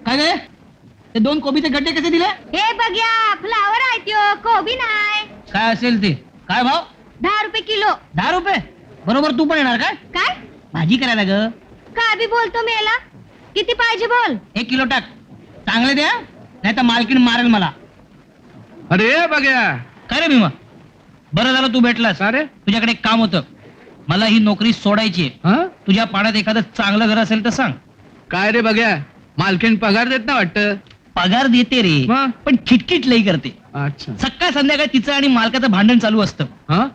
काय रे ते 2 कोबीचे गड्डे कसे दिले? हे बघ्या फ्लावर आहे त्यो, कोबी नाही. काय असेल ते? काय भाव? 10 रुपये किलो. 10 रुपये? बरोबर तू पण येणार काय? काय भाजी करायला ग. काय बी बोलतो मेला? किती पाहिजे बोल? 1 किलो टाक. चांगले द्या नाही तर मालकीण मारेल मला. अरे बघ्या, काय रे भीमा? बरं झालं तू भेटलास. अरे तुझ्याकडे एक काम होतं. मला ही नोकरी सोडायची आहे. हा तुझ्या पाण्यात एखादं चांगलं घर असेल तर सांग. काय रे बघ्या, मालकीण पगार देत ना वाटतं. पगार देते रे मग? पण खिटखिट लई करते. अच्छा, सकाळ संध्याकाळ तिचं आणि मालकाचं भांडण चालू असतं. हा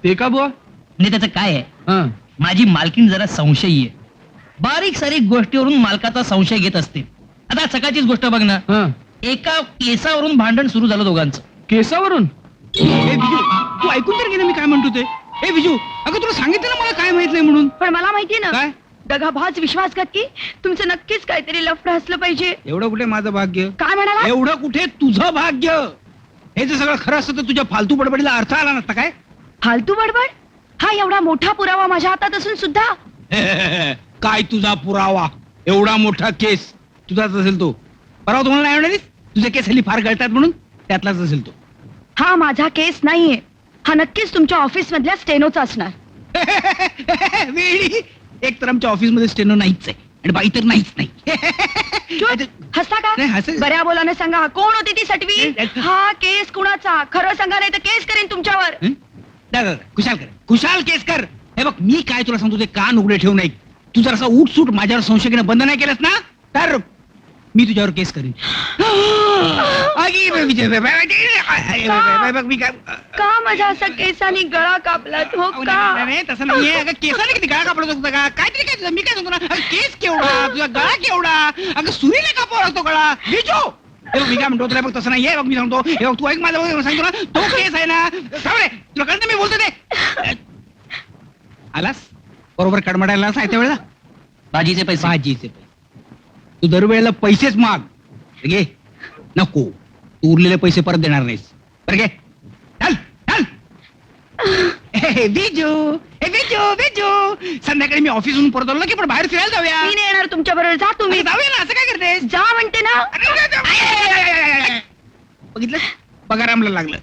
ते का बुवा? म्हणजे त्याचं काय आहे, हा माझी मालकीण जरा संशयी आहे. बारीक सारीक गोष्टीवरून मालकाचा संशय घेत असते. आता सकाळचीच गोष्ट बघ ना. हा एका केसावरून भांडण सुरू झालं दोघांचं. केसावरून? ए विजू, तू ऐकून तर घे ना मी काय म्हणतो ते. ए विजू, अगं तुला सांगितलं ना मला काय माहित नाही म्हणून. पण मला माहितीये ना, काय? दगाभाज विश्वासघाती तुमचं नक्कीच काहीतरी लफडं असलं पाहिजे. एवढं कुठे माझं भाग्य? काय म्हणाला? एवढं कुठे तुझं भाग्य? हे जर सगळं खरं असतं तर तुझ्या फालतू बडबडीला अर्थ आला नसता काय? फालतू बडबड? हा एवढा मोठा पुरावा माझ्या हातात असून सुद्धा. काय तुझा पुरावा? एवढा मोठा केस तुझाच असेल तो. परवा तुम्हाला नाही म्हणालीस तुझे केस हल्ली फार गळतात म्हणून? त्यातलाच असेल तो. हा माझा केस नाहीये, हा नक्कीच तुमच्या ऑफिस मधल्या स्टेनोचा असणार. वेळी एक तर आमच्या ऑफिस मध्ये स्टेनो नाहीच आहे आणि बाई तर नाहीच नाही. हसता का? नाही, हसेल. बऱ्या बोलाने सांगा, कोण होती ती सटवी? हा केस कुणाचा? खरं सांगा नाही तर केस करेन तुमच्यावर. खुशाल कर, खुशाल केस कर. हे बघ मी काय तुला सांगतो ते कान उघडे ठेवू नाही. तू जर असा उठसूट माझ्यावर संशय घेणं बंद नाही केलंस ना तर मी तुझ्यावर केस करीन. मी काय का माझा असा केसानी गळा कापलात हो का? नाही, तसं नाहीये. अगं केसाने किती गळा कापला होता का? काहीतरी काय तुझं मी काय सांगतो ना, अगं, केस केवढा तुझा गळा केवढा? अगं सुरीने कापावा लागतो गळा बिजो. हे बघ, मी काय म्हणतो तुला बघ तसं नाहीये. बघ मी सांगतो, हे बघ तू ऐक माझं सांगतो ना, तो केस आहे ना. थांब रे, तुला कळतं मी बोलतो ते. आलास बरोबर कडमडायला साहित्य वेळेला. भाजीचे पैसे तू दरवेळेला पैसेच माग. घे नको, तू उरलेले पैसे परत देणार नाहीस. बरं घे, चल चल. बिजू, बिजू, संध्याकाळी मी ऑफिसहून परत आलो की पण बाहेर फिरायला जाऊया. मी नाही येणार तुमच्या बरोबर. जा तुम्ही. अरे जाऊया ना, असं काय करतेस? जा म्हणते ना. बघितलं, पगार आम्हाला लागलं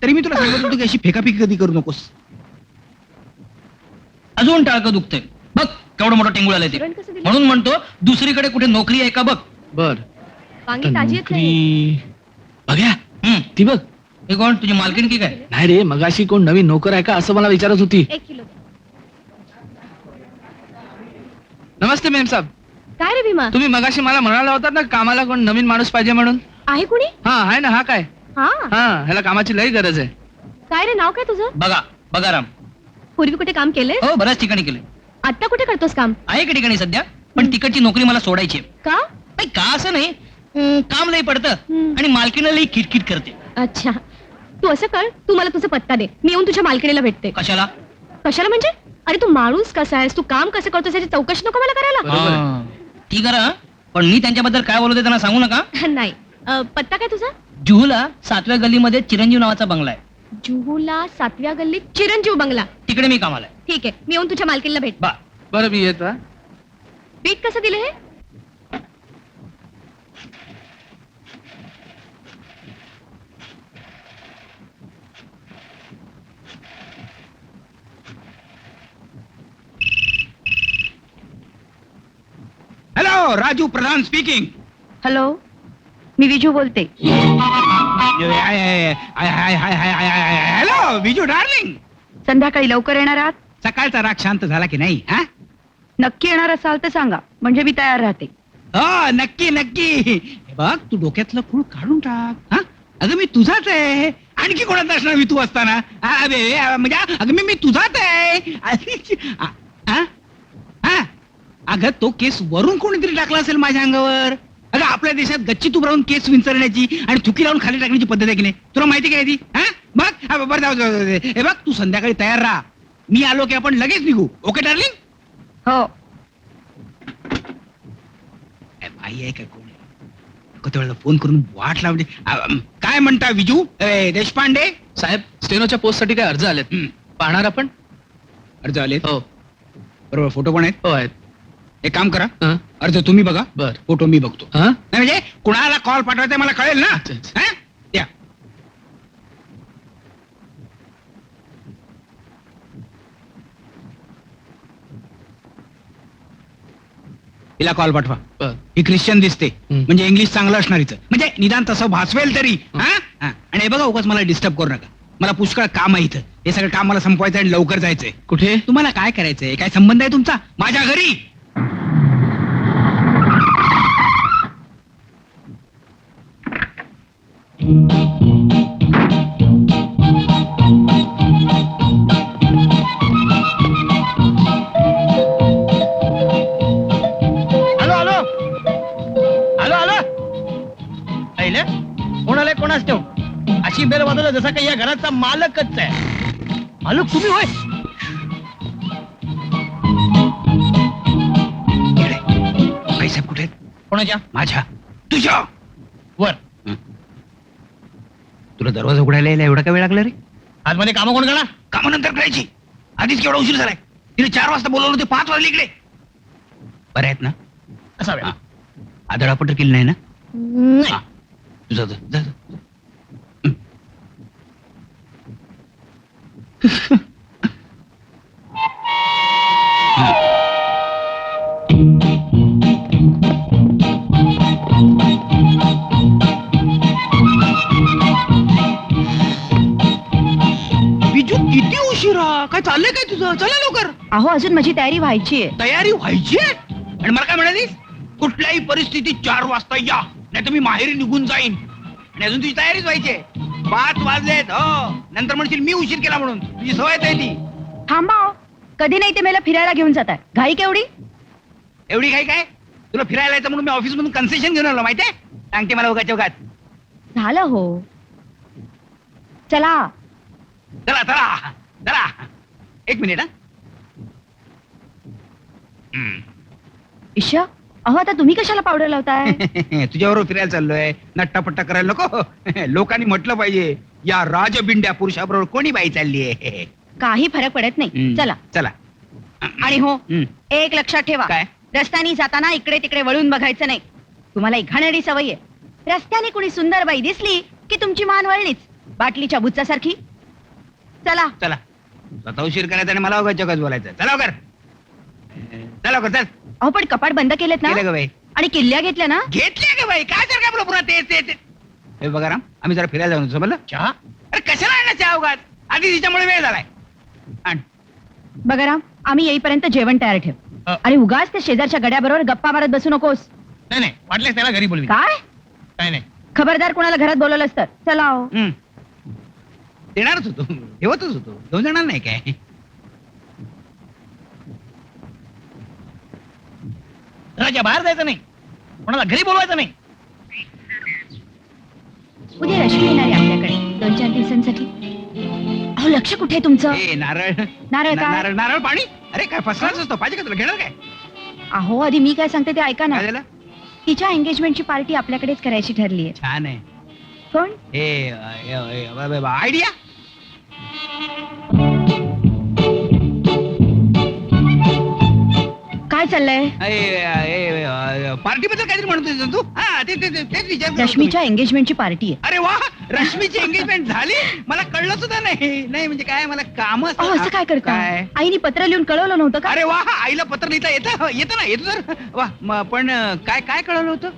तरी मी तुला सांगत होतो की अशी फेकाफेकी कधी करू नकोस. अजून टाळकं दुखतंय बघ, केवढं मोठं टेंगुळ आलंय ते. पुरण कसं दिलं? म्हणून म्हणतो दुसरीकडे कुठे नोकरी आहे का बघ. बर, वांगी ताजी आहेत नाही. बघ्या हम्म. ती बघ. हे कोण, तुझी मालकीण की काय? नाही रे, मगाशी कोण नवीन नोकर आहे का असं मला विचारत होती. 1 किलो. नमस्ते मॅम साहेब. काय रे भीमा? तुम्ही मगाशी मला म्हणाला होता ना कामाला कोण नवीन माणूस पाहिजे म्हणून. आहे कुणी? हा आहे ना. हा काय? हा हा, ह्याला कामाची लई गरज आहे. काय रे, नाव काय तुझं? बघा बघा राम. पूर्वी कुठे काम केलंय? हो, बऱ्याच ठिकाणी केले. आता कुठे करतोस काम? आहे एका ठिकाणी सध्या, पण तिकडची नोकरी मला सोडायची आहे. का? नाही का असं नाही, काम लई पडतं हम्म. आणि मालकीण लई किटकिट करते. अच्छा, तू असं कर, तू मला तुझा पत्ता दे, मी येऊन तुझ्या मालकिणीला भेटते. कशाला? कशाला म्हणजे? अरे तू माणूस कसा आहेस, तू काम कसं करतोस याची चौकशी नको मला करायला? बरोबर आहे. हा, ठीक आहे ना, पण मी त्यांच्याबद्दल काय बोलते त्यांना सांगू नका. नाही. पत्ता काय तुझा? जुहूला 7व्या गल्लीमध्ये चिरंजीव नावाचा बंगला आहे. जुहूला 7व्या गल्लीत चिरंजीव बंगला. तिकडे मी कामाला आहे. ठीक आहे, मी येऊन तुझ्या मालकीणीला भेट. बा बरं मी येत. पीठ कसं दिलं हे? हॅलो, राजू प्रधान स्पीकिंग. हॅलो, मी विजू बोलते. Hello Viju darling. संध्याकाळी लवकर येणार आहात? सकाळचा राग शांत झाला की नाही? हा, नक्की येणार असाल तर सांगा, म्हणजे मी तयार राहते. हो नक्की नक्की. हे बघ, तू डोक्यातलं खूळ काढून टाक. हा, अगं मी तुझाच आहे. आणखी कोणाचा असणार मी तू असताना? म्हणजे अगं मी तुझाच आहे. हा? हा? अगं तो केस वरून कोणीतरी टाकला असेल माझ्या अंगावर. अगं आपल्या देशात गच्ची तूप राहून केस विंचरण्याची आणि थुकी लावून खाली टाकण्याची पद्धत आहे की नाही? तुला माहिती काय ती? हा बघ, बरं जाऊ जाऊ. हे बघ, तू संध्याकाळी तयार राहा. मी आलो की आपण लगेच निघू. Okay darling? हो. बाई आहे का कोण? कधी वेळेला फोन करून वाट लावली. काय म्हणता विजू देशपांडे साहेब, स्टेनोच्या पोस्ट साठी काय अर्ज आलेत, पाहणार आपण? अर्ज आले? हो बरोबर, फोटो पण आहेत. हो आहेत. एक काम करा, हं? अर्ज तुम्ही बघा, बर. फोटो मी बघतो. हा नाही म्हणजे कुणाला कॉल पाठवायचा मला कळेल ना. अच्छा, अच्छा. हा? द्या. तिला कॉल पाठवा. बर. ही ख्रिश्चन दिसते हं. म्हणजे इंग्लिश चांगलं असणार हिचं. म्हणजे निदान तसं भासवेल तरी. हा? हा. आणि हे बघा उगाच मला डिस्टर्ब करू नका. मला पुष्कळ काम आहे इथं. हे सगळं काम मला संपवायचं आणि लवकर जायचंय. कुठे? तुम्हाला काय करायचंय? काय संबंध आहे तुमचा माझ्या घरी? हॅलो हॅलो हॅलो हॅलो ऐले कोण आलंय कोणाच ठेव अशी बेल वाजवलं जसा काही या घराचा मालकच आहे. मालक तुम्ही होय? येडे. पैसे कुठे आहेत? कोणाच्या? माझ्या. तुझ्या. वर तुला दरवाजा उघडायला यायला एवढा का वेळ लागला रे? आतमध्ये कामं कोण करणार? कामानंतर करायची. आधीच केवढा उशीर झालाय. तिने 4 वाजता बोलवलं होते, 5 वाजले इकडे. बरं आहेत ना? असावे. हा. आदळापट केली नाही ना? नाही. हा. तुझा जा, जा, जा. बिजू किती उशिरा? काय चाललंय काय तुझं? चला लवकर. अहो अजून माझी तयारी व्हायची आहे. तयारी व्हायची आहे? आणि मला काय म्हणालीस? कुठल्याही परिस्थितीत 4 वाजता या, नाही तर मी माहेरी निघून जाईन. आणि अजून तुझी तयारीच व्हायची आहे. 5 वाजलेत. हो, नंतर म्हणशील मी उशीर केला म्हणून. तुझी सवयच आहे ती. थांबा हो. कधी नाही ते मला फिरायला घेऊन जाताय. घाई केवढी? एवढी काही काय? तुला फिरायला यायचं म्हणून मी ऑफिस मधून कन्सेशन घेऊन आलो माहितीये? सांगते मला उगाच उगाच. झालं हो. चला. चला चला चला. 1 मिनिट. ईशा, अहो आता तुम्ही कशाला पावडर लावताय? तुझ्याबरोबर फिरायला चाललोय. नट्टापट्टा करायला नको. लोकांनी म्हटलं पाहिजे या राजबिंड्या पुरुषाबरोबर कोणी बाई चाललीये. काही फरक पडत नाही. चला. चला. आणि हो, एक लक्षात ठेवा. काय? रस्त्याने जाताना इकडे तिकडे वळून बघायचं नाही. तुम्हाला एक घाणेरडी सवय आहे. रस्त्याने कुणी सुंदर बाई दिसली की तुमची मान वळलीच, बाटलीच्या बुच्चासारखी. चला. चला. स्वतः उशीर करायचा आणि मला उगाच जगाच बोलायचं. चला लवकर. चला लवकर चल. अहो पण कपाट बंद केलेत ना? केलं का बाई? आणि किल्ल्या घेतल्या ना? घेतले का बाई? काय जर का आपलं पुन्हा ते हे बघा राम, आम्ही जरा फिरायला जाऊन समजलं. चहा? अरे कशाला आणला चहा उगाच? आधी तिच्यामुळे वेळ झालाय. आण. बघा राम, आम्ही येईपर्यंत जेवण तयार ठेव. अ. आणि उगाच त्या शेजारच्या गड्याबरोबर गप्पा मारत बसू नकोस. नाही नाही वाटलेस त्याला घरी बोलवी. काय? काय नाही. खबरदार कोणाला घरात बोलवलंस तर. चला हो. देणारच होतो, ठेवतच होतो. 2 जणांना नाही काय. घराच्या बाहेर जायचं नाही, कोणाला घरी बोलवायचं नाही. उद्या रश्मी येणार आहे आपल्याकडे 2-4 दिवसांसाठी. अहो लक्ष कुठे आहे तुमचं? ए नारळ. नारळ काय? नारळ नारळ पाणी. अरे काय फसलाच असतो. पाहिजे का तुला? घेणार काय? अहो आधी मी काय सांगते ते ऐका ना. काय झालं? तिच्या एंगेजमेंटची पार्टी आपल्याकडेच करायची ठरली आहे. छान आहे. कोण? आयडिया. काय चाललंय? पार्टी बद्दल काहीतरी म्हणतो तू? हा तेच विचार करत होतो रश्मीच्या एंगेजमेंटची पार्टी आहे. मी. अरे वा, रश्मीची एंगेजमेंट झाली? मला कळलं सुद्धा नाही. नाही म्हणजे काय, मला काम अहो असं काय करता? आईने पत्र लिहून कळवलं नव्हतं का? अरे वा, आईला पत्र लिहिता येतं ना? येतो तर वा. पण काय काय कळवलं होतं?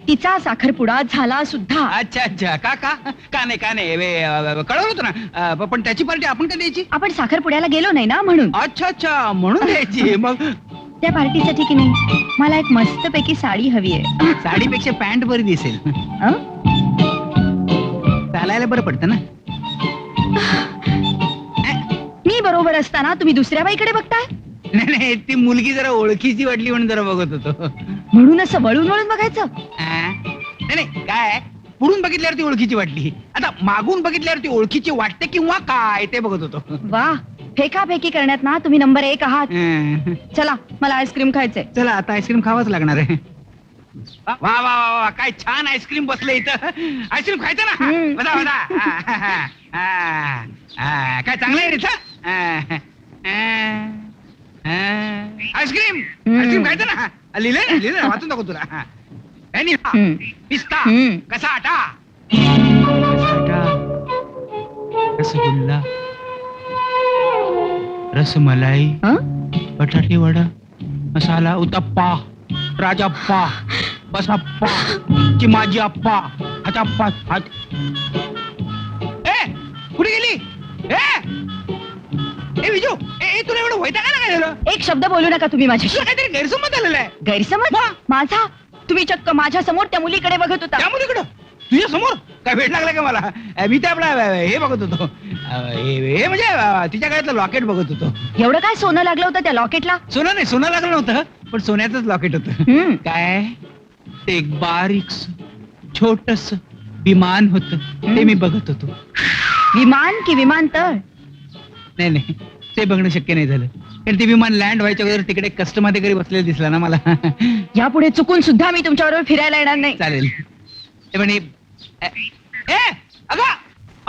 तिचा साखरपुडा झाला सुद्धा. अच्छा अच्छा. का नाही कळवलं होतं ना. पण त्याची पार्टी आपण का द्यायची? आपण साखरपुड्याला गेलो नाही ना म्हणून. अच्छा म्हणून द्यायची. मग त्या पार्टीसाठी की नाही मला एक मस्तपैकी साडी हवी आहे. साडीपेक्षा पॅन्ट बरी दिसेल. अं? चालायला बरं पडतं ना. मी बरोबर असताना तुम्ही दुसऱ्या बाईकडे बघताय. नाही ती मुलगी जरा ओळखीची वाटली म्हणून जरा बघत होतो. म्हणून असं वळून वळून बघायचं. नाही काय, पुढून बघितल्यावरती ओळखीची वाटली. आता मागून बघितल्यावरती ओळखीची वाटते किंवा काय ते बघत होतो. वा, फेकाफेकी करण्यात ना तुम्ही नंबर 1 आहात. चला, मला आईस्क्रीम खायचंय. चला आता आईस्क्रीम खावाच लागणार आहे. वा वा वा वा, काय छान आईस्क्रीम बसलं इथं. आईस्क्रीम खायचं ना? हम्म. बघा काय चांगलं आहे रे इथं. आईस्क्रीम हम्म. आईस्क्रीम खायचं ना? लिहिलंय ना वाचून दाखव तुला. व्हॅनिला हम्म. पिस्ता हम्म. कसाटा रसगुल्ला रसमलाई हं? बटाटे वडा मसाला उत्तप्पा राजप्पा बसप्पा चिमाजी अप्पा हचप्पा कुठे गेली विजू तुला एवढं व्हायचं का काय झालं एक शब्द बोलू नका तुम्ही माझ्याशी. तुला काहीतरी गैरसमज झालेला आहे गैरसमज मग? माझा? तुम्ही चक्क माझ्या समोर त्या मुलीकडे बघत होता. त्या मुलीकडं तुझ्या समोर काय भेट लागला का मला मी ते आपला हे बघत होतो हे म्हणजे तिच्या काळातलं लॉकेट बघत होतो एवढं काय सोनं लागलं होतं त्या लॉकेटला? सोनं नाही सोनं लागलं नव्हतं पण सोन्याचंच लॉकेट होतं हम्म. काय ते एक बारीक छोटस विमान होत ते मी बघत होतो विमान की विमानतळ? नाही नाही ते बघणं शक्य नाही झालं कारण ते विमान लँड व्हायच्या अगोदर तिकडे कस्टम अधिकारी बसलेला दिसला ना मला यापुढे चुकून सुद्धा मी तुमच्याबरोबर फिरायला येणार नाही. चालेल ते म्हणे अगं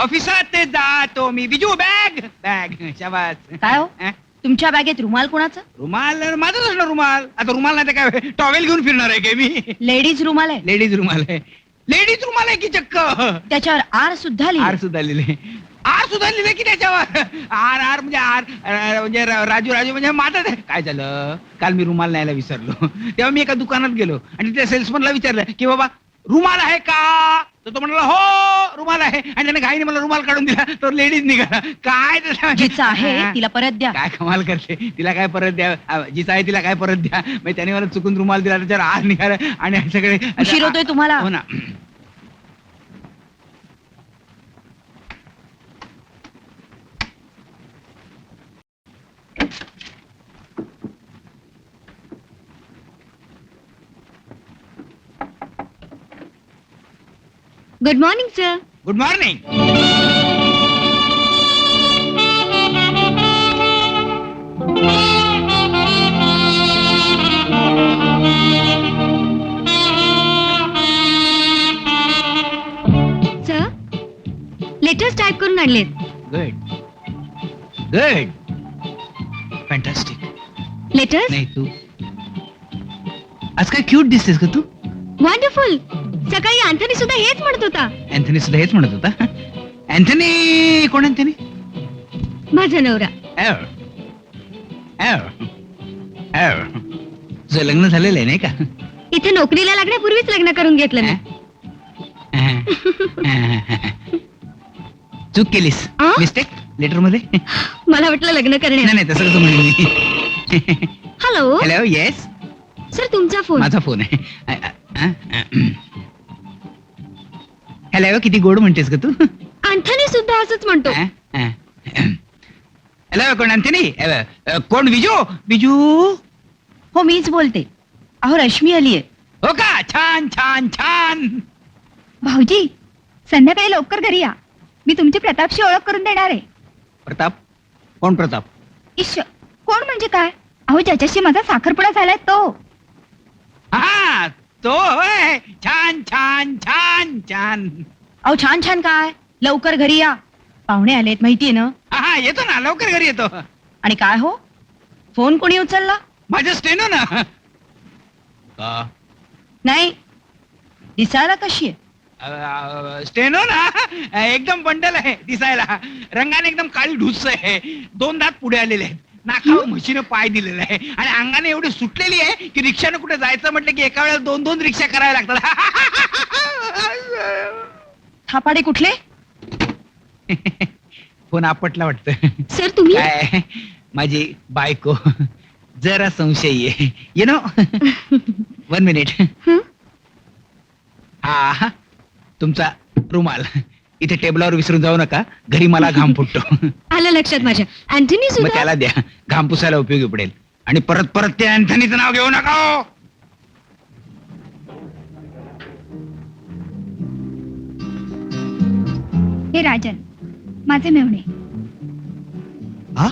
ऑफिसात जातो मी बिजू बॅग बॅग शाबास काय हो? अं? तुमच्या बॅगेत रुमाल कोणाचं? रुमाल माझाच असणार रुमाल आता रुमाल नाही तर काय टॉवेल घेऊन फिरणार आहे काय मी लेडीज रुमाल आहे. लेडीज रुमाल आहे लेडीज रुमाल आहे की चक्क त्याच्यावर आर सुद्धा आर लिहिलंय. सुद्धा लिहिले आर सुद्धा लिहिले की त्याच्यावर आर आर म्हणजे आर म्हणजे राजू राजू म्हणजे माझं काय झालं काल मी रुमाल न्यायला विसरलो तेव्हा मी एका दुकानात गेलो आणि त्या सेल्समनला विचारलं की बाबा रुमाल आहे का तर तो म्हणाला हो रुमाल आहे आणि त्याने घाईने मला रुमाल काढून दिला तो लेडीज निघाला काय जिचं आहे तिला परत द्या. काय कमाल करते तिला काय परत द्या जिचा आहे तिला काय परत द्या मग त्याने मला चुकून रुमाल दिला त्याच्यावर आर निघाला आणि सगळे उशीर होतोय तुम्हाला. हो ना good morning sir. Good morning sir letters type करून आणलेत. गुड गुड फॅन्टास्टिक लेटर्स नाही तू आज काय क्यूट दिसतेस का तू वंडरफुल. सकाळी अँथनी सुद्धा हेच म्हणत होता. अँथनी सुद्धा हेच म्हणत होता अँथनी कोण अँथनी माझा नवरा. तुझं लग्न झालेलं आहे नाही का इथे नोकरीला लागण्यापूर्वीच लग्न करून घेतलं मी. चूक केलीस आ? मिस्टेक लेटर मध्ये मला वाटलं लग्न करणे. नाही नाही तसं कसं म्हणेन मी हॅलो हॅलो येस सर तुमचा फोन. माझा फोन आहे हॅलो किती गोड म्हणतेस का तू अँथनी सुद्धा असंच म्हणतो. हॅलो कोण अँथनी कोण विजू विजू हो मीच बोलते. अहो रश्मी आलीये. हो का छान छान छान भाऊजी संध्याकाळी लवकर घरी या. मी तुमची प्रतापशी ओळख करून देणार आहे. प्रताप कोण प्रताप इश्श कोण म्हणजे काय? अहो ज्याच्याशी माझा साखरपुडा झालाय तो. हा तो होय छान छान छान छान अहो छान छान काय लवकर घरी या. पाहुणे आलेत माहितीये ना. हा येतो ना लवकर घरी येतो आणि काय हो फोन कोणी उचलला? माझं स्टेनो ना का नाही दिसायला कशी आहे? स्टेनो ना एकदम बंडल आहे दिसायला रंगाने एकदम काळी ढुस आहे 2 दात पुढे आलेले आहेत नाकावर म्हशीनं पाय दिलेला आहे आणि अंगाने एवढी सुटलेली आहे की रिक्षाने कुठे जायचं म्हटलं की एका वेळेला 2-2 रिक्षा करायला लागतात थापाडे कुठले? फोन आपटला वाटतं सर तुम्ही काय माझी बायको जरा संशयी आहे यु नो 1 मिनिट हा तुमचा रुमाल इथे टेबलावर विसरून जाऊ नका घरी मला घाम फुटतो आलं लक्षात माझ्या. अँथनी मग सुद्धा त्याला द्या घाम पुसायला उपयोगी पडेल आणि परत परत ते अँथनीचं नाव घेऊ नका हो. हे राजन माझे मेवणे. हा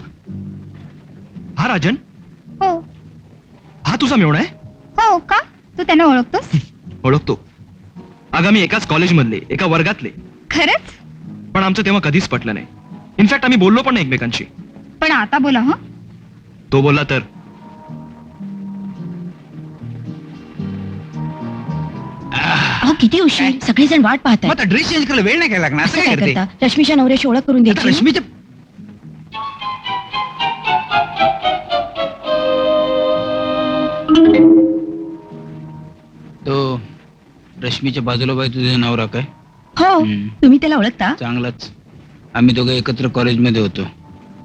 हा राजन हो हा तुझा मेवणा आहे हो का तू त्यांना ओळखतोस? ओळखतो अगं मी एकाच कॉलेजमधले एका वर्गातले खरंच? पण आमचं तेव्हा कधीच पटलं नाही इनफॅक्ट आम्ही बोललो पण नाही एकमेकांशी पण आता बोला हा. तो बोलला तर अहो किती उशीर सगळेजण वाट मग पाहतात आता ड्रेस चेंज करायला वेळ नाही काय लागणार असं असं काय काय करते करता रश्मीच्या नवऱ्याशी ओळख करून आता द्यायची रश्मीच्या तो रश्मीच्या बाजूला बाई तुझा नवरा काय हो हम्म. तुम्ही त्याला ओळखता चांगलाच आम्ही दोघं एकत्र कॉलेजमध्ये होतो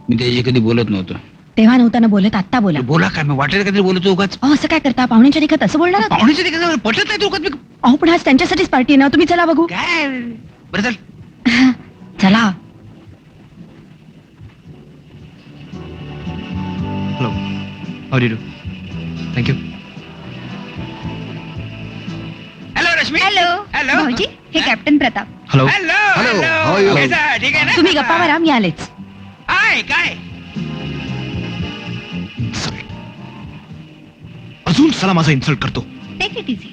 मी त्याची कधी बोलत नव्हतो तेव्हा नव्हताना बोलत आत्ता बोला बोला काय मी वाटेल काहीतरी बोलतो उगाच अहो असं काय करता पाहुण्यांच्या देखत असं बोलणार आहात? पाहुण्याच्या ठिकाणी पटत नाही तो उगाच मी अहो पण आज त्यांच्यासाठीच पार्टी आहे ना तुम्ही चला बघू काय बरं चल चला hello how do thank you hello Rashmi hello hello भाऊजी हे captain Pratap hello hello Hello, how are you? कैसा? ठीक आहे ना तुम्ही गप्पा मारा मी आलेच काय काय अजून चला माझा इन्सल्ट करतो टेक इट इझी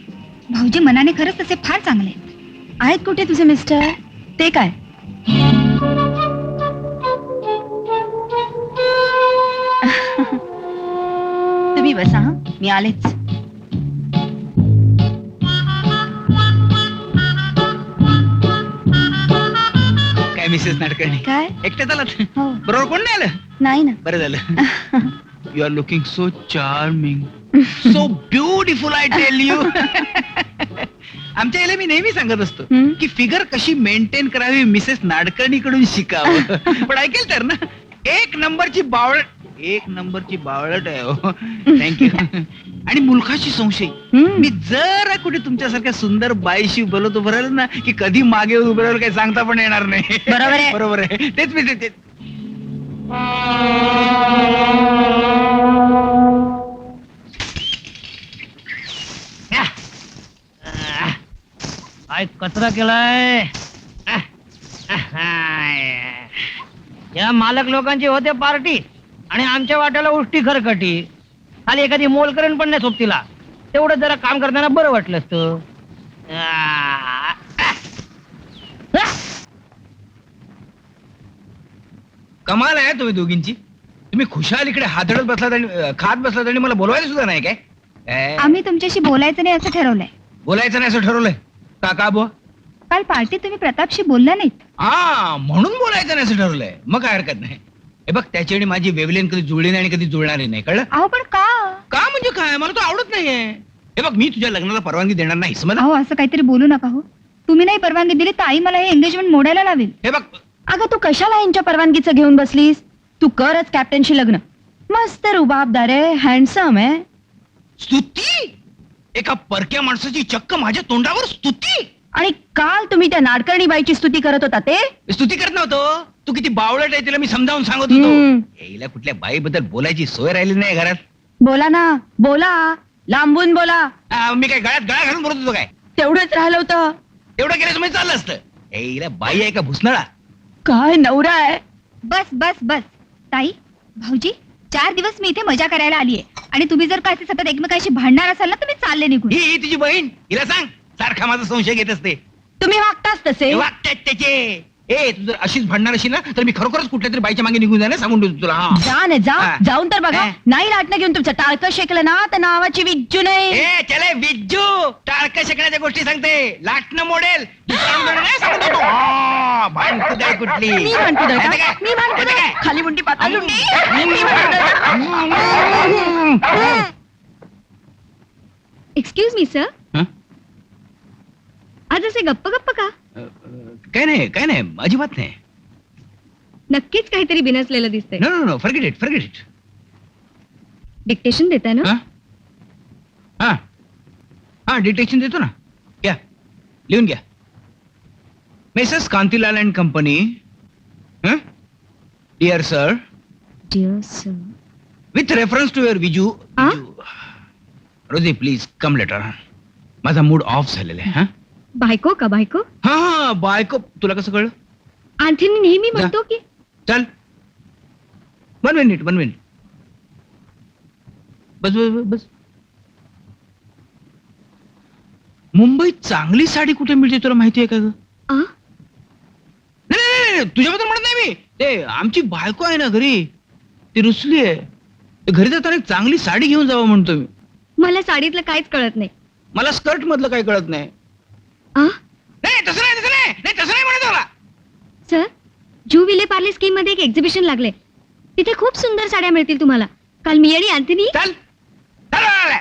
भाऊजी मनाने खरंच तसे फार चांगले आहेत कुठे तुझे मिस्टर ते काय तुम्ही बसा हा मी आलेच काय मिसेस नाटकर्णी काय एकट्यात आलात हो बरोबर कोण नाही आलं नाही ना बरं झालं you are looking so charming so beautiful I tell you आमच्या याला मी नेहमी सांगत असतो हम्म. की फिगर कशी मेंटेन करावी मिसेस नाडकर्णीकडून शिकावं पण ऐकेल तर ना एक नंबरची बावळट आहे हो थँक्यू आणि मुलखाची संशय हम्म. मी जर कुठे तुमच्यासारख्या सुंदर बाईशी बोलत उभं राहिलं ना की कधी मागे उभं राहिलं काही सांगता पण येणार नाही बरोबर आहे. बरोबर आहे तेच मी तेच काय कचरा केलाय या मालक लोकांची होते पार्टी आणि आमच्या वाट्याला उष्टी खरकटी खाली एखादी मोलकरण पण नाही सोबतीला तेवढं जरा काम करताना बरं वाटलं असतं कमाल आहे तुम्ही दोघींची तुम्ही खुशाल इकडे हातडत बसलात आणि खात बसलात आणि मला बोलवायला सुद्धा नाही काय आम्ही तुमच्याशी बोलायचं नाही असं ठरवलंय बोलायचं नाही असं ठरवलंय का बुवा काल पार्टीत तुम्ही प्रतापशी बोलला नाहीत हा म्हणून बोलायचं नाही असं ठरवलंय मग काय हरकत नाही हे बघ त्याची आणि माझी वेवलेन कधी जुळली नाही आणि कधी जुळणारही नाही कळलं अहो पण का का म्हणजे काय मला तो आवडत नाहीये हे बघ मी तुझ्या लग्नाला परवानगी देणार नाही समजा अहो असं काहीतरी बोलू नका हो तुम्ही नाही परवानगी दिली तर आई मला हे एंगेजमेंट मोडायला लावेल हे बघ अगं तू कशाला यांच्या परवानगीचं घेऊन बसलीस तू करच कॅप्टनशी लग्न मस्त रुबाबदार आहे हँडसम आहे स्तुती एका परक्या माणसाची चक्क माझ्या तोंडावर स्तुती आणि काल तुम्ही त्या नाडकर्णी बाईची स्तुती करत होता ते स्तुती करत नव्हतो तू किती बावळट आहे तिला मी समजावून सांगत हम्म. होतो हिला कुठल्या बाईबद्दल बोलायची सोय राहिली नाही घरात बोला ना बोला लांबून बोला मी काय गळ्यात गळा घालून बोलत होतो काय तेवढंच राहिलं होतं एवढं केलं तुम्ही चाललं असतं हिला बाई आहे का भुसनाळा काय नवरा आहे बस बस बस ताई भाऊजी 4 दिवस मी इथे मजा करायला आलीये आणि तुम्ही जर काय सतत एकमेकांशी भांडणार असाल ना तर मी चालले निघून ही तुझी बहीण हिला सांग सारखा माझा संशय घेत असते तुम्ही वागताच तसे वागतात त्याचे ए तू जर अशीच भांडणार असेल ना तर मी खरोखरच कुठल्या तरी बाईच्या मागे निघून जाणार सांगून देतो तुला हा जा ना जा हा. जाऊन तर बघा हा. नाही लाटणं घेऊन तुमचं टाळकं शेकलं ना तर नावाची विज्जू नाही ए चले विज्जू टाळकं शिकण्याच्या गोष्टी सांगते लाटणं मोडेल दुसऱ्याला नाही सांगून देतो. हा, भांडकुदळ कुठली मी म्हणतो आता का काय? मी म्हणतो आता काय? खाली मुंडी पाताल मुंडी एक्सक्यूज मी सर हं? आज असे गप्प गप्प का काय नाही अजिबात नाही नक्कीच काहीतरी बिनसलेलं दिसतंय no no no forget it dictation देताय ना हा डिटेक्शन देतो ना घ्या लिहून घ्या Mrs Kantilal and company dear sir dear sir with reference to your विजू हा? रोजी प्लीज कम लेटर माझा मूड ऑफ झालेला आहे हा बायको का बायको हा बायको तुला कसं कळलं आणखीन नेहमी जा. म्हणतो की चल 1 मिनिट बस मुंबईत चांगली साडी कुठे मिळते तुला माहिती आहे का ग आ? नाही तुझ्याबद्दल म्हणत नाही मी ते आमची बायको आहे ना घरी ती रुसली आहे ते घरी जाताना एक चांगली साडी घेऊन जावं म्हणतो मी मला साडीतलं काहीच कळत नाही मला स्कर्ट मधलं काही कळत नाही नाही तसं नाही तसं नाही नाही तसं नाही म्हणत मला. सर जू विले पार्ले स्कीम मध्ये एक एक्झिबिशन लागले तिथे खूप सुंदर साड्या मिळतील तुम्हाला. काल मी आणि अँथनी चल चल बाळा.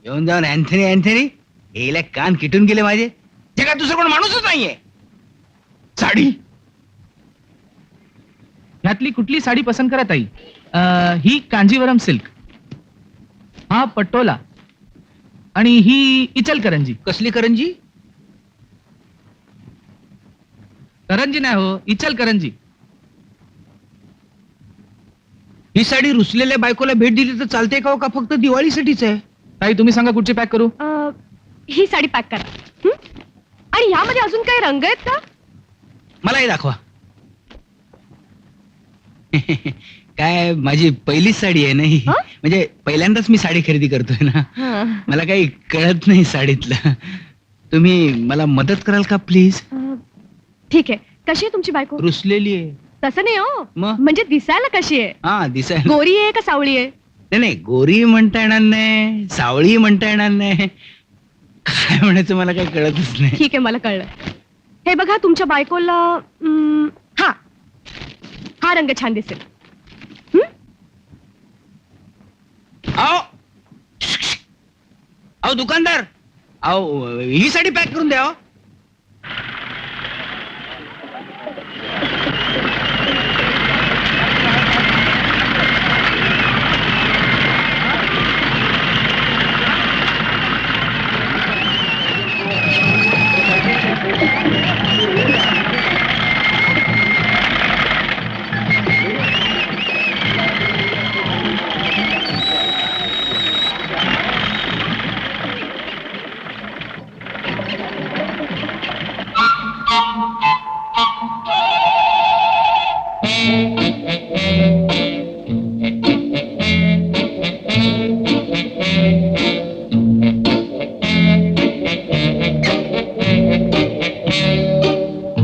येऊन जाऊन अँथनी अँथनी हेला कान किटून गेले माझे. जगात दुसरं कोण माणूसच नाहीये. साडी ह्यातली कुठली साडी पसंत करा ताई? ही कांजीवरम सिल्क, हा पटोला आणि ही इचलकरंजी. कसली करंजी? करंजी नाही हो, इचलकरंजी. ही साडी रुसलेल्या बायकोला भेट दिली तर चालते का हो, का फक्त दिवाळीसाठीच आहे? ताई तुम्ही सांगा कुठची पॅक करू? ही साडी पॅक करा. आणि यामध्ये अजून काही रंग आहेत का? मलाही दाखवा. काय माझी पहिलीच साडी आहे नाही, हं? म्हणजे पहिल्यांदाच मी साडी खरेदी करतोय ना. मला काही कळत नाही साडीतलं. तुम्ही मला मदत कराल का प्लीज? ठीक आहे. कशी आहे तुमची बायको? रुसलेली आहे. तसं नाही हो, मग? म्हणजे दिसायला कशी आहे? हा दिसाय गोरी आहे का सावळी आहे? नाही नाही, गोरी म्हणता येणार नाही, सावळी म्हणता येणार नाही. काय म्हणायचं मला काही कळतच नाही. ठीक आहे, मला कळलं. हे बघा तुमच्या बायकोला हा हा रंग छान दिसेल. अहो अहो दुकानदार, अहो ही साडी पॅक करून द्या.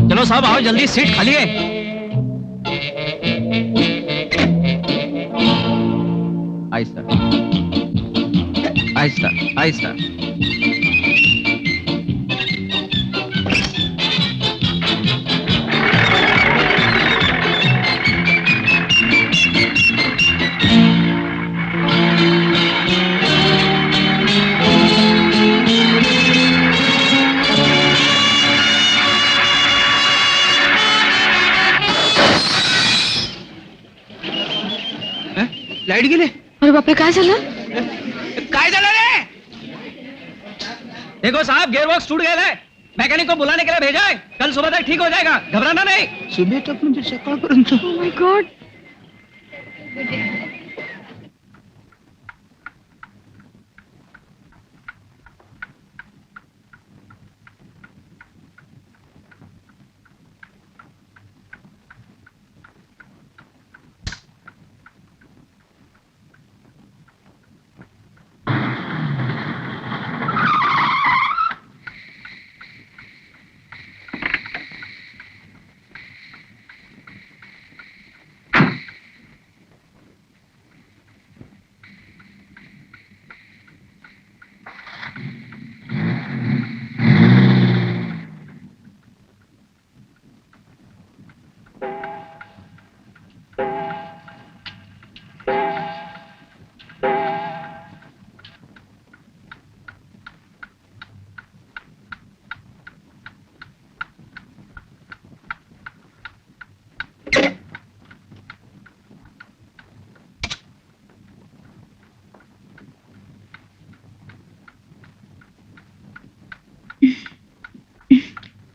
चलो साहब आओ जल्दी, सीट खाली है. आहिस्ता आहिस्ता आहिस्ता. लाईट गेले. अरे बापरे, काय झालं? काय झालं रे? देखो साहब गियर बॉक्स टूट गया है. मैकेनिक को बुलाने के लिए भेजा है. कल सुबह तक ठीक हो जाएगा, घबराना नहीं. सुबह तक म्हणजे सकाळपर्यंत. Oh my God.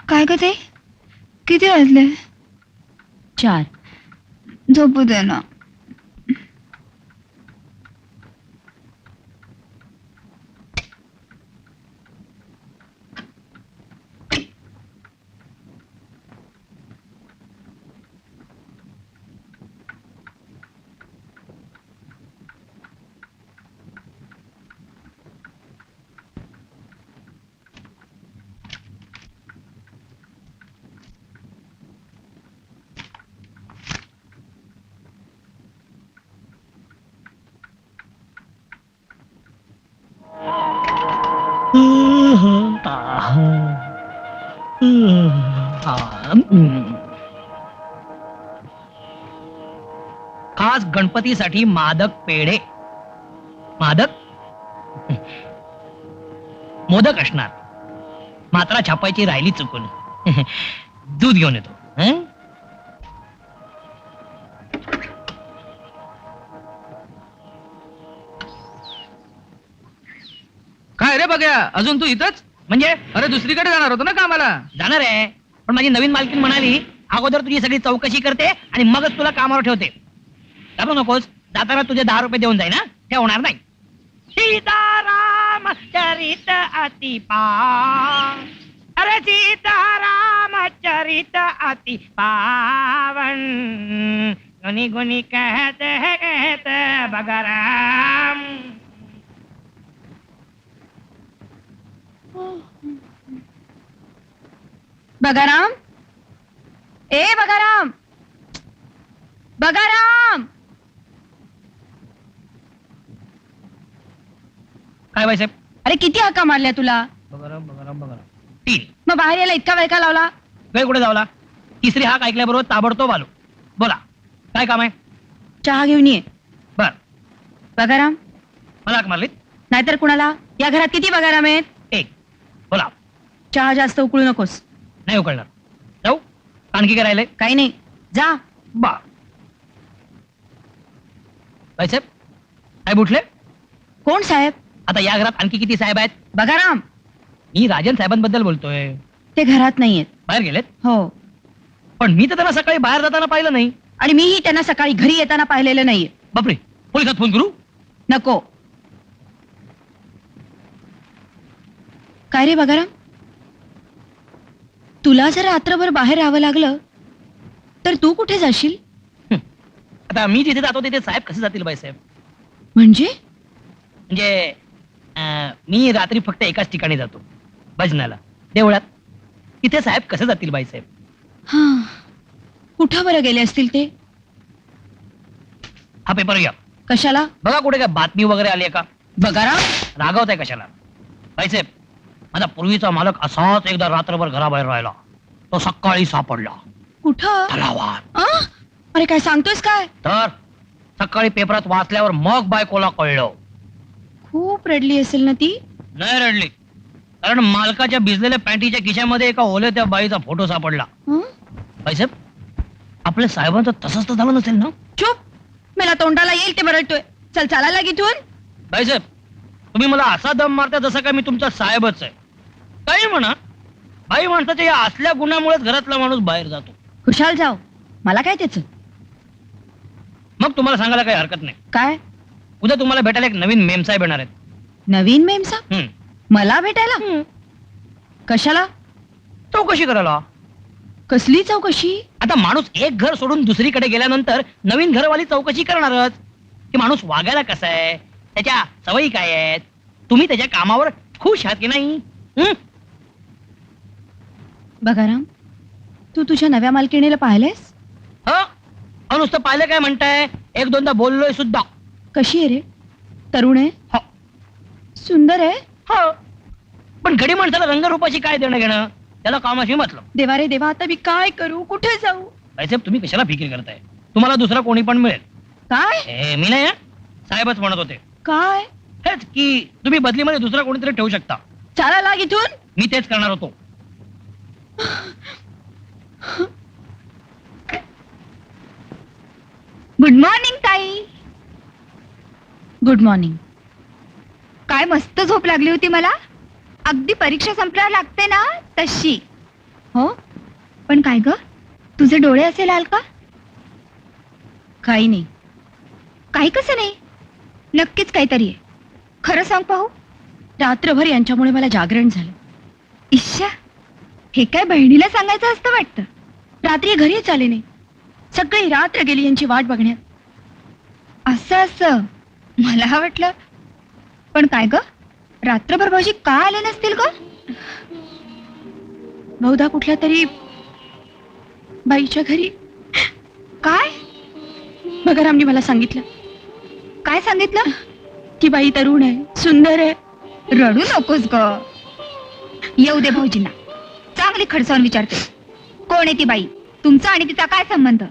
काय ग ते? किती वाजले? 4. झोपू दे ना. खास गणपतीसाठी मादक पेढे. मादक मोदक असणार. मात्रा छापायची राहिली चुकून. दूध घेऊन येतो. हं? काय रे बघ्या, अजून तू इथंच? म्हणजे अरे दुसरीकडे जाणार होतो ना कामाला. जाणार आहे, पण माझी नवीन मालकीण म्हणाली अगोदर तुझी सगळी चौकशी करते आणि मगच तुला कामावर ठेवते. घाबरू नकोस, जाताना तुझे 10 रुपये देऊन जाई ना, ठेवणार नाही. सीताराम चरित अति पावन, अरे सीताराम चरित अति पावन, गुनी गुनी कहते बगराम. बगाराम, ए बगाराम, बगाराम. काय बाई साहेब? अरे किती हाका मारल्या तुला? बगराम बगराम बगराम. 3. मग बाहेर यायला इतका वेळ का लावला? वेळ कुठे जावला? तिसरी हाक ऐकल्याबरोबर ताबडतोब आलो. बोला, काय काम आहे? चहा घेऊन ये. बर, बगाराम, मला हाक मारलीत? नाहीतर कुणाला? या घरात किती बगाराम आहेत? 1. बोला. चहा जास्त उकळू नकोस. नाही उकळणार. जाऊ? आणखी काय राहिलंय? काही नाही, जा. बा साहेब, साहेब उठले? कोण साहेब? आता या घरात आणखी किती साहेब आहेत? बगाराम, मी राजन साहेबांबद्दल बोलतोय. ते घरात नाहीयेत. बाहेर गेलेत? हो, पण मी तर त्यांना सकाळी बाहेर जाताना पाहिलं नाही. आणि मीही त्यांना सकाळी घरी येताना पाहिलेलं नाहीये. बापरे, पोलिसात फोन करू? नको. काय रे बगाराम, तुला जर रात्रभर बाहेर राहावं लागलं तर तू कुठे जाशील? आता मी जिथे जातो तिथे साहेब कसे जातील बाई साहेब? म्हणजे? म्हणजे मी रात्री फक्त एकाच ठिकाणी जातो, भजनाला, देवळात. तिथे साहेब कसे जातील बाई साहेब? हा, कुठं बरं गेले असतील ते? हा पेपर घ्या. कशाला? बघा कुठे काय बातमी वगैरे आली आहे का? बगाराम, रागवताय कशाला? बाई साहेब, माझा पूर्वीचा मालक असाच एकदा रात्रभर घराबाहेर राहिला. तो सकाळी सापडला कुठं? तलावात. आ? अरे काय सांगतोयस काय? तर सकाळी पेपरात वाचल्यावर मग बायकोला कळलं. खूप रडली असेल ना ती? नाही रडली, कारण मालकाच्या भिजलेल्या पॅन्टीच्या खिशामध्ये एका ओले त्या बाईचा फोटो सापडला. हं? बाईसाहेब, आपल्या साहेबांचं तसंच तर झालं नसेल ना? चुप, मला तोंडाला येईल ते बरळतोय. चल चालायला लाग इथून. बाईसाहेब, तुम्ही मला असा दम मारता जसं काय मी तुमचा साहेबच आहे. काही म्हणा, बाई माणसाच्या या असल्या गुणामुळेच घरातला माणूस बाहेर जातो. खुशाल जाऊ, मला काय त्याच? मग तुम्हाला सांगायला काही हरकत नाही. काय? उद्या तुम्हाला भेटायला एक नवीन मेमसाहेब येणार आहेत. नवीन मेमसा? हं. मला भेटायला? कशाला? चौकशी करायला. कसली चौकशी? आता माणूस एक घर सोडून दुसरीकडे गेल्यानंतर नवीन घरवाली चौकशी करणारच की माणूस वागायला कसा आहे, त्याच्या सवयी काय आहेत, तुम्ही त्याच्या कामावर खुश आहात की नाही. बगाराम, तू तुझ्या नव्या मालकिणीला पाहिलेस? नुसतं पाहिलं काय म्हणताय, एक दोनदा बोललोय सुद्धा. कशी आहे रे? तरुण आहे? हो. सुंदर आहे? हो, पण गडी माणसाला रंगरूपाची काय देणं घेणं, त्याला कामाशी मतलब. देवा रे देवा, आता मी काय करू, कुठे जाऊ? साहेब, तुम्ही कशाला फिकीर करताय? तुम्हाला दुसरा कोणी पण मिळेल. काय? मी नाही, साहेबच म्हणत होते. काय? हेच की तुम्ही बदलीमध्ये दुसरा कोणीतरी ठेवू शकता. चाला लाग इथून. मी तेच करणार होतो. गुड मॉर्निंग ताई. Good morning. काय मस्त झोप लागली होती मला, अगदी परीक्षा संपल्यावर लागते ना तशी. हो? पण काय ग, तुझे डोळे असे लाल का? काही नाही. काही कसं नाही, नक्कीच काहीतरी आहे. खरं सांग पाहू. रात्रभर यांच्यामुळे मला जागरण झालं. इश्या, हे काय बहिणीला सांगायचं असतं वाटतं. रात्री घरीच आले नाही, सगळी रात्र गेली यांची वाट बघण्यात. असं असं मला वाटलं. पण काय ग, रात्रभर भाऊजी का आले नसतील ग? बहुधा कुठल्या तरी बाईच्या घरी. काय? बगारामनी मला सांगितलं. काय सांगितलं? ती बाई तरुण आहे, सुंदर आहे. रडू नकोस ग, येऊ दे भाऊजींना, चांगली खडसावून विचारते. कोण आहे ती बाई? तुमचा आणि तिचा काय संबंध?